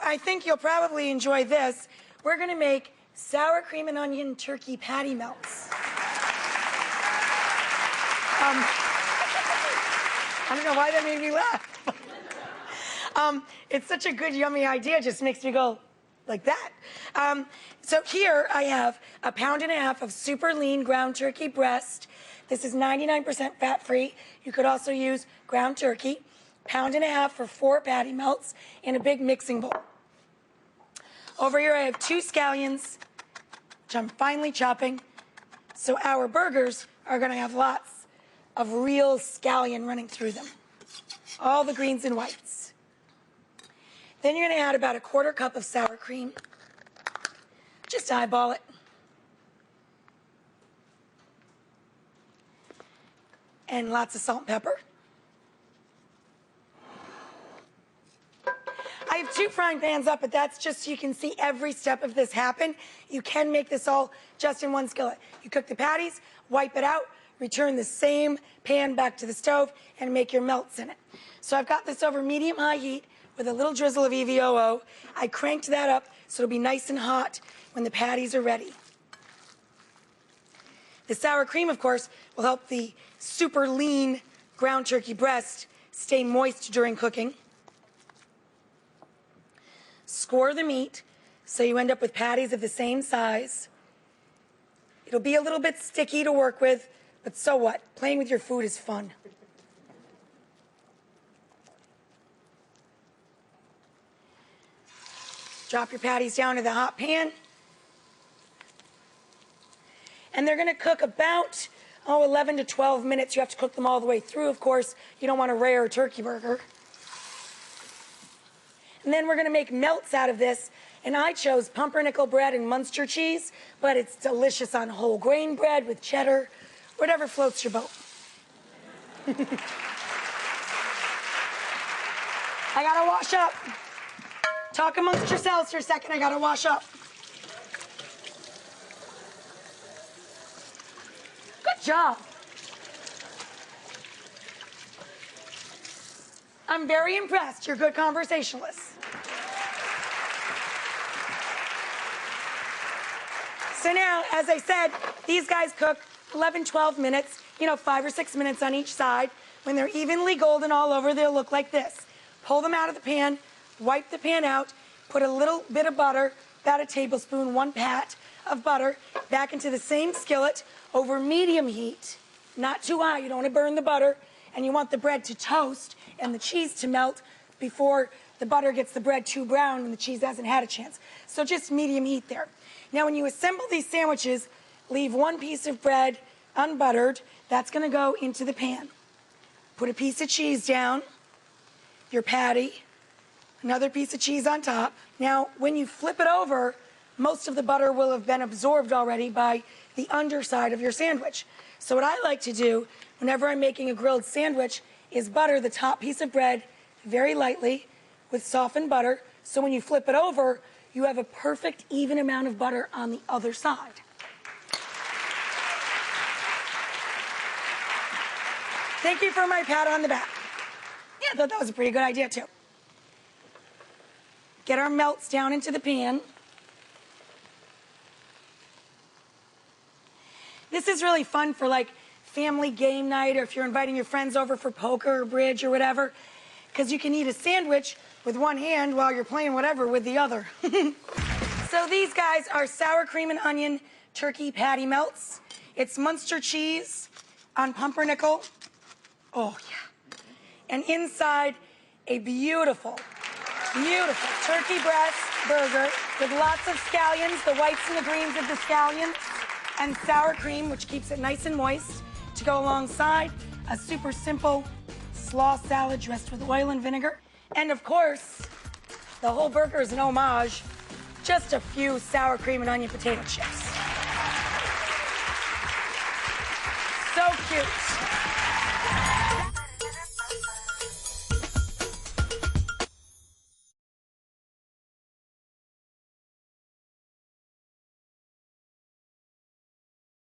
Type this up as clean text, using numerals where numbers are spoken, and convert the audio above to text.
I think you'll probably enjoy this. We're gonna make sour cream and onion turkey patty melts. I don't know why that made me laugh. It's such a good, yummy idea. It just makes me go like that. So here I have 1.5 pounds of super lean ground turkey breast. This is 99% fat-free. You could also use ground turkey. 1.5 pounds for 4 patty melts in a big mixing bowl. Over here I have 2 scallions, which I'm finely chopping. So our burgers are gonna have lots of real scallion running through them. All the greens and whites. Then you're gonna add about 1/4 cup of sour cream. Just eyeball it. And lots of salt and pepper. I have 2 frying pans up, but that's just so you can see every step of this happen. You can make this all just in one skillet. You cook the patties, wipe it out, return the same pan back to the stove, and make your melts in it. So I've got this over medium-high heat with a little drizzle of EVOO. I cranked that up so it'll be nice and hot when the patties are ready. The sour cream, of course, will help the super lean ground turkey breast stay moist during cooking. Score the meat so you end up with patties of the same size. It'll be a little bit sticky to work with, but so what? Playing with your food is fun. Drop your patties down to the hot pan. And they're gonna cook about, 11 to 12 minutes. You have to cook them all the way through, of course. You don't want a rare turkey burger. And then we're gonna make melts out of this. And I chose pumpernickel bread and Munster cheese, but it's delicious on whole grain bread with cheddar, whatever floats your boat. I gotta wash up. Talk amongst yourselves for a second, I gotta wash up. Good job. I'm very impressed. You're good conversationalists. So now, as I said, these guys cook 11, 12 minutes, 5 or 6 minutes on each side. When they're evenly golden all over, they'll look like this. Pull them out of the pan, wipe the pan out, put a little bit of butter, about a tablespoon, 1 pat of butter, back into the same skillet over medium heat, not too high. You don't want to burn the butter, and you want the bread to toast and the cheese to melt before the butter gets the bread too brown and the cheese hasn't had a chance. So just medium heat there. Now when you assemble these sandwiches, leave 1 piece of bread unbuttered. That's going to go into the pan. Put a piece of cheese down, your patty, another piece of cheese on top. Now when you flip it over, most of the butter will have been absorbed already by the underside of your sandwich. So what I like to do whenever I'm making a grilled sandwich is butter the top piece of bread very lightly with softened butter. So when you flip it over, you have a perfect even amount of butter on the other side. Thank you for my pat on the back. Yeah, I thought that was a pretty good idea too. Get our melts down into the pan. This is really fun for like family game night, or if you're inviting your friends over for poker or bridge or whatever, because you can eat a sandwich with one hand while you're playing whatever with the other. So these guys are sour cream and onion turkey patty melts. It's Munster cheese on pumpernickel. Oh yeah. And inside a beautiful, beautiful turkey breast burger with lots of scallions, the whites and the greens of the scallions, and sour cream, which keeps it nice and moist, to go alongside a super simple slaw salad dressed with oil and vinegar. And of course, the whole burger is an homage, just a few sour cream and onion potato chips. So cute.